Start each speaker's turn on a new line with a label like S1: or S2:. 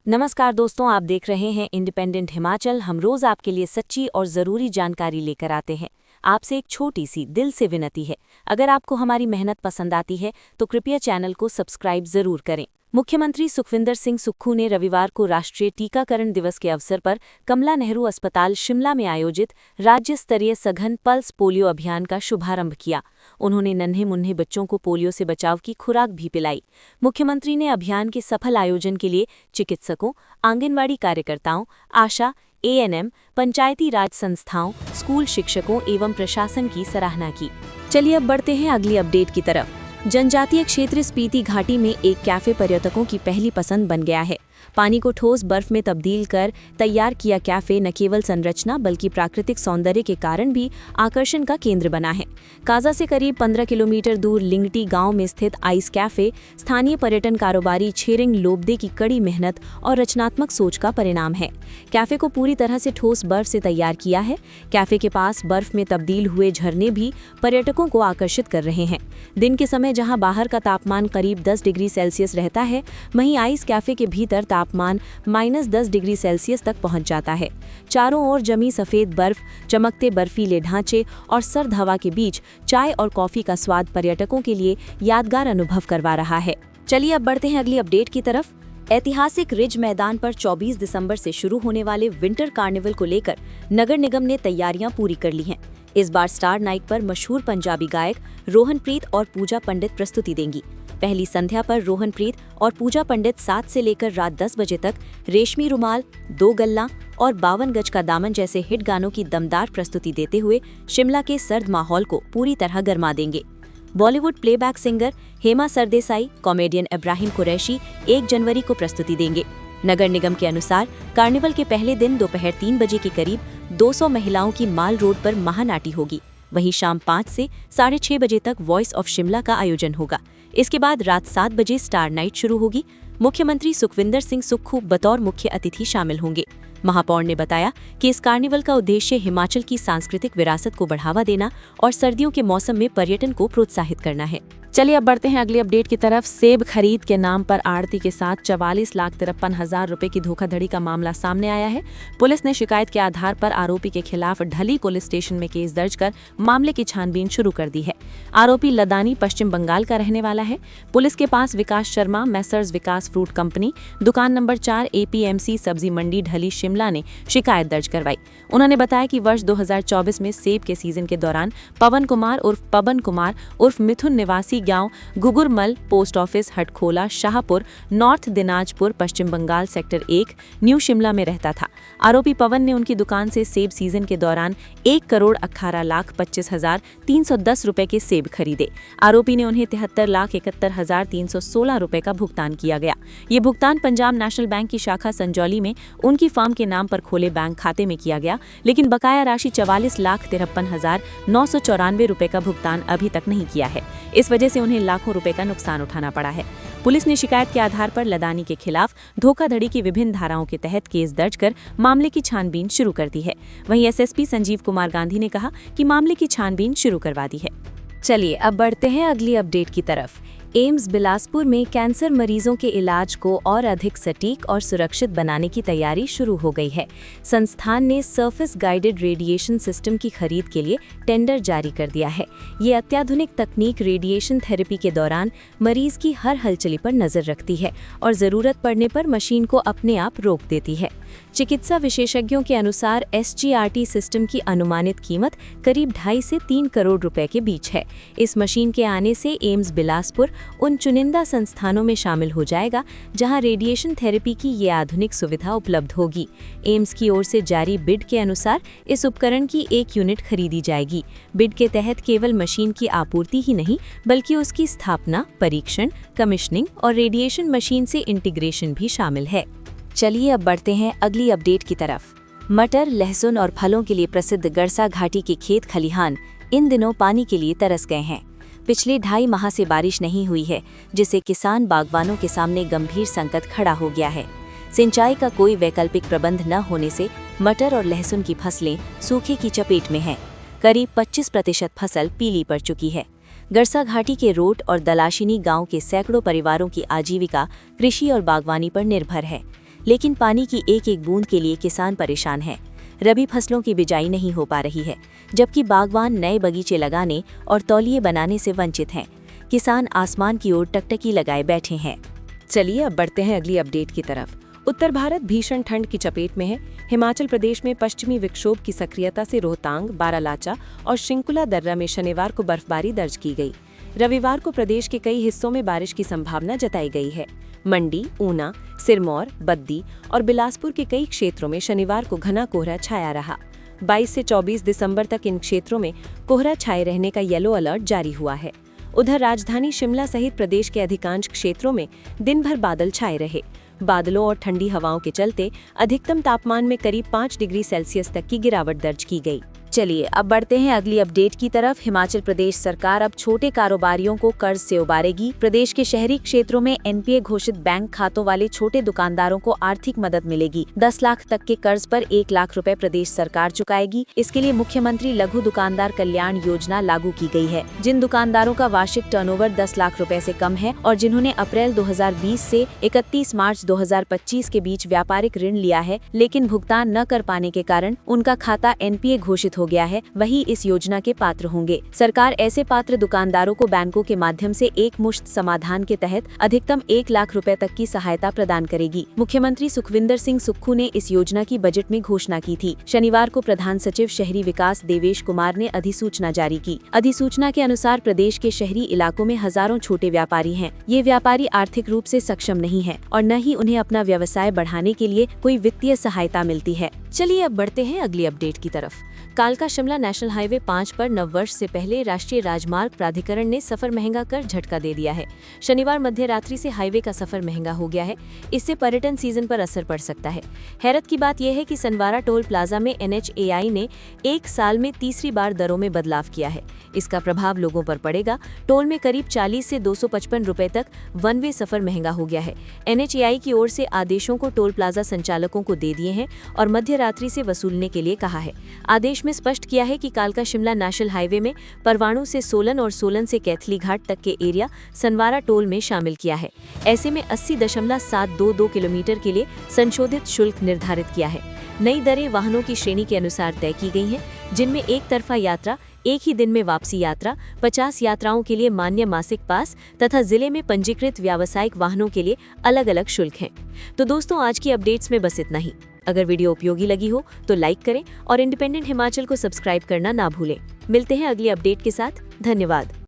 S1: नमस्कार दोस्तों, आप देख रहे हैं इंडिपेंडेंट हिमाचल। हम रोज आपके लिए सच्ची और ज़रूरी जानकारी लेकर आते हैं। आपसे एक छोटी सी दिल से विनती है, अगर आपको हमारी मेहनत पसंद आती है तो कृपया चैनल को सब्सक्राइब ज़रूर करें। मुख्यमंत्री सुखविंदर सिंह सुक्खू ने रविवार को राष्ट्रीय टीकाकरण दिवस के अवसर पर कमला नेहरू अस्पताल शिमला में आयोजित राज्य स्तरीय सघन पल्स पोलियो अभियान का शुभारंभ किया। उन्होंने नन्हे मुन्ने बच्चों को पोलियो से बचाव की खुराक भी पिलाई। मुख्यमंत्री ने अभियान के सफल आयोजन के लिए चिकित्सकों, आंगनवाड़ी कार्यकर्ताओं, आशा, एएनएम, पंचायती राज संस्थाओं, स्कूल शिक्षकों एवं प्रशासन की सराहना की। चलिए अब बढ़ते हैं अगली अपडेट की तरफ। जनजातीय क्षेत्र स्पीति घाटी में एक कैफे पर्यटकों की पहली पसंद बन गया है। पानी को ठोस बर्फ में तब्दील कर तैयार किया कैफे न केवल संरचना बल्कि प्राकृतिक सौंदर्य के कारण भी आकर्षण का केंद्र बना है। काजा से करीब 15 किलोमीटर दूर लिंगटी गांव में स्थित आइस कैफे स्थानीय पर्यटन कारोबारी छेरिंग लोबदे की कड़ी मेहनत और रचनात्मक सोच का परिणाम है। कैफे को पूरी तरह से ठोस बर्फ से तैयार किया है। कैफे के पास बर्फ में तब्दील हुए झरने भी पर्यटकों को आकर्षित कर रहे हैं। दिन के समय जहां बाहर का तापमान करीब 10 डिग्री सेल्सियस रहता है, वहीं आइस कैफे के भीतर तापमान -10 डिग्री सेल्सियस तक पहुंच जाता है। चारों ओर जमी सफेद बर्फ, चमकते बर्फीले ढांचे और सर्द हवा के बीच चाय और कॉफी का स्वाद पर्यटकों के लिए यादगार अनुभव करवा रहा है। चलिए अब बढ़ते हैं अगली अपडेट की तरफ। ऐतिहासिक रिज मैदान पर 24 दिसंबर से शुरू होने वाले विंटर कार्निवल को लेकर नगर निगम ने तैयारियां पूरी कर ली हैं। इस बार स्टार नाइट पर मशहूर पंजाबी गायक रोहनप्रीत और पूजा पंडित प्रस्तुति देंगी। पहली संध्या पर रोहनप्रीत और पूजा पंडित 7 से लेकर रात 10 बजे तक रेशमी रुमाल, 2 गल्ला और 52 गज का दामन जैसे हिट गानों की दमदार प्रस्तुति देते हुए शिमला के सर्द माहौल को पूरी तरह गरमा देंगे। Bollywood playback singer Hema Sardesai, comedian Ibrahim Qureshi 1 जनवरी को प्रस्तुति देंगे। नगर निगम के अनुसार कार्निवल के पहले दिन दोपहर 3 बजे के करीब 200 महिलाओं की माल रोड पर महानाटी होगी। वहीं शाम 5 से 6:30 बजे तक वॉइस ऑफ शिमला का आयोजन होगा। इसके बाद रात 7 बजे स्टार नाइट शुरू होगी। मुख्यमंत्री सुखविंदर सिंह सुक्खू बतौर मुख्य अतिथि शामिल होंगे। महापौर ने बताया कि इस कार्निवल का उद्देश्य हिमाचल की सांस्कृतिक विरासत को बढ़ावा देना और सर्दियों के मौसम में पर्यटन को प्रोत्साहित करना है। चलिए अब बढ़ते हैं अगली अपडेट की तरफ। सेब खरीद के नाम पर आढ़ती के साथ 44,53,000 रुपए की धोखाधड़ी का मामला सामने आया है। पुलिस ने शिकायत के आधार पर आरोपी के खिलाफ ढली पुलिस स्टेशन में केस दर्ज कर मामले की छानबीन शुरू कर दी है। आरोपी लदानी पश्चिम बंगाल का रहने वाला है। पुलिस के पास विकास शर्मा, मैसर्स विकास फ्रूट कंपनी, दुकान नंबर 4 APMC सब्जी मंडी ढली शिमला ने शिकायत दर्ज करवाई। उन्होंने बताया कि वर्ष 2024 में सेब के सीजन के दौरान पवन कुमार उर्फ मिथुन निवासी गांव Gugurmal, post office, Hatkhola, Shahpur, north Dinajpur, Paschim Bengal, sector 1, new Shimla में रहता था। आरोपी पवन ने उनकी दुकान से सेब सीजन के दौरान 1,18,25,310 रुपए के सेब खरीदे। आरोपी ने उन्हें 73,71,316 रुपए का भुगतान किया गया। ये भुगतान पंजाब नेशनल बैंक की शाखा संजौली में उनकी फर्म के नाम पर खोले बैंक खाते में किया गया, लेकिन बकाया राशि 44,53,994 रुपए का भुगतान अभी तक नहीं किया है। इस वजह से उन्हें लाखों रुपए का नुकसान उठाना पड़ा है। पुलिस ने शिकायत के आधार पर लदानी के खिलाफ धोखाधड़ी की विभिन्न धाराओं के तहत केस दर्ज कर मामले की छानबीन शुरू कर दी है। वहीं SSP संजीव कुमार गांधी ने कहा कि मामले की छानबीन शुरू करवा दी है। चलिए अब बढ़ते हैं अगली अपडेट की तरफ। एम्स बिलासपुर में कैंसर मरीजों के इलाज को और अधिक सटीक और सुरक्षित बनाने की तैयारी शुरू हो गई है। संस्थान ने सरफेस गाइडेड रेडिएशन सिस्टम की खरीद के लिए टेंडर जारी कर दिया है। ये अत्याधुनिक तकनीक रेडिएशन थेरेपी के दौरान मरीज की हर हलचली पर नजर रखती है और जरूरत पड़ने पर मशीन को अपने आप रोक देती है। चिकित्सा विशेषज्ञों के अनुसार SGRT सिस्टम की अनुमानित कीमत करीब 2.5 से 3 करोड़ रुपए के बीच है। इस मशीन के आने से एम्स बिलासपुर उन चुनिंदा संस्थानों में शामिल हो जाएगा जहां रेडिएशन थेरेपी की ये आधुनिक सुविधा उपलब्ध होगी। एम्स की ओर से जारी बिड के अनुसार इस उपकरण की 1 यूनिट खरीदी जाएगी। बिड के तहत केवल मशीन की आपूर्ति ही नहीं बल्कि उसकी स्थापना, परीक्षण, कमीशनिंग और रेडिएशन मशीन से इंटीग्रेशन भी शामिल है। चलिए अब बढ़ते हैं अगली अपडेट की तरफ। मटर, लहसुन और फलों के लिए प्रसिद्ध गरसा घाटी के खेत खलिहान इन दिनों पानी के लिए तरस गए हैं। पिछले 2.5 माह से बारिश नहीं हुई है, जिससे किसान बागवानों के सामने गंभीर संकट खड़ा हो गया है। सिंचाई का कोई वैकल्पिक प्रबंध न होने से मटर और लहसुन की फसलें सूखे की चपेट में हैं। करीब 25% फसल पीली पड़ चुकी है। गरसा घाटी के रोट और दलाशिनी गांव के सैकड़ों परिवारों की आजीविका कृषि और बागवानी पर निर्भर है। लेकिन पानी की एक एक बूंद के लिए किसान परेशान है। रबी फसलों की बिजाई नहीं हो पा रही है, जबकि बागवान नए बगीचे लगाने और तौलिए बनाने से वंचित हैं। किसान आसमान की ओर टकटकी लगाए बैठे हैं।
S2: चलिए अब बढ़ते हैं अगली अपडेट की तरफ। उत्तर भारत भीषण ठंड की चपेट में है। हिमाचल प्रदेश में पश्चिमी विक्षोभ की सक्रियता से रोहतांग, बारालाचा और शिंकुला दर्रा में शनिवार को बर्फबारी दर्ज की गई। रविवार को प्रदेश के कई हिस्सों में बारिश की संभावना जताई गई है। मंडी, ऊना, सिरमौर, बद्दी और बिलासपुर के कई क्षेत्रों में शनिवार को घना कोहरा छाया रहा। 22 से 24 दिसंबर तक इन क्षेत्रों में कोहरा छाए रहने का येलो अलर्ट जारी हुआ है। उधर राजधानी शिमला सहित प्रदेश के अधिकांश क्षेत्रों में दिन भर बादल छाए रहे। बादलों और ठंडी हवाओं के चलते अधिकतम तापमान में करीब 5 डिग्री सेल्सियस तक की गिरावट दर्ज की गई।
S1: चलिए अब बढ़ते हैं अगली अपडेट की तरफ। हिमाचल प्रदेश सरकार अब छोटे कारोबारियों को कर्ज से उबारेगी। प्रदेश के शहरी क्षेत्रों में एनपीए घोषित बैंक खातों वाले छोटे दुकानदारों को आर्थिक मदद मिलेगी। 10 लाख तक के कर्ज पर 1 लाख रुपए प्रदेश सरकार चुकाएगी। इसके लिए मुख्यमंत्री लघु दुकानदार कल्याण योजना लागू की गई है। जिन दुकानदारों का वार्षिक टर्नओवर 10 लाख रुपए से कम है और जिन्होंने अप्रैल 2020 से 31 मार्च 2025 के बीच व्यापारिक ऋण लिया है, लेकिन भुगतान न कर पाने के कारण उनका खाता एनपीए घोषित हो गया है, वही इस योजना के पात्र होंगे। सरकार ऐसे पात्र दुकानदारों को बैंकों के माध्यम से एक मुश्त समाधान के तहत अधिकतम 1 लाख रुपए तक की सहायता प्रदान करेगी। मुख्यमंत्री सुखविंदर सिंह सुक्खू ने इस योजना की बजट में घोषणा की थी। शनिवार को प्रधान सचिव शहरी विकास देवेश कुमार ने अधिसूचना जारी की। अधिसूचना के अनुसार प्रदेश के शहरी इलाकों में हजारों छोटे व्यापारी हैं। ये व्यापारी आर्थिक रूप से सक्षम नहीं है और न ही उन्हें अपना व्यवसाय बढ़ाने के लिए कोई वित्तीय सहायता मिलती है। चलिए अब बढ़ते हैं अगली अपडेट की तरफ। कालका शिमला नेशनल हाईवे 5 पर नववर्ष से पहले राष्ट्रीय राजमार्ग प्राधिकरण ने सफर महंगा कर झटका दे दिया है। शनिवार मध्य रात्रि से हाईवे का सफर महंगा हो गया है। इससे पर्यटन सीजन पर असर पड़ सकता है। हैरत की बात यह है कि सनवारा टोल प्लाजा में NHAI ने 1 साल में तीसरी बार दरों में बदलाव किया है। इसका प्रभाव लोगों पर पड़ेगा। टोल में करीब 40 से 255 रुपए तक वन वे सफर महंगा हो गया है। NHAI की ओर से आदेशों को टोल प्लाजा संचालकों को दे दिए हैं और मध्य रात्रि से वसूलने के लिए कहा है। आदेश में स्पष्ट किया है कि कालका शिमला नेशनल हाईवे में परवाणु से सोलन और सोलन से कैथली घाट तक के एरिया सनवारा टोल में शामिल किया है। ऐसे में 80.722 किलोमीटर के लिए संशोधित शुल्क निर्धारित किया है। नई दरें वाहनों की श्रेणी के अनुसार तय की गई हैं, जिनमें एक तरफा यात्रा, एक ही दिन में वापसी यात्रा, 50 यात्राओं के लिए मान्य मासिक पास तथा जिले में पंजीकृत व्यावसायिक वाहनों के लिए अलग अलग शुल्क हैं। तो दोस्तों, आज की अपडेट्स में बस इतना ही। अगर वीडियो उपयोगी लगी हो तो लाइक करें और इंडिपेंडेंट हिमाचल को सब्सक्राइब करना ना भूलें। मिलते हैं अगली अपडेट के साथ। धन्यवाद।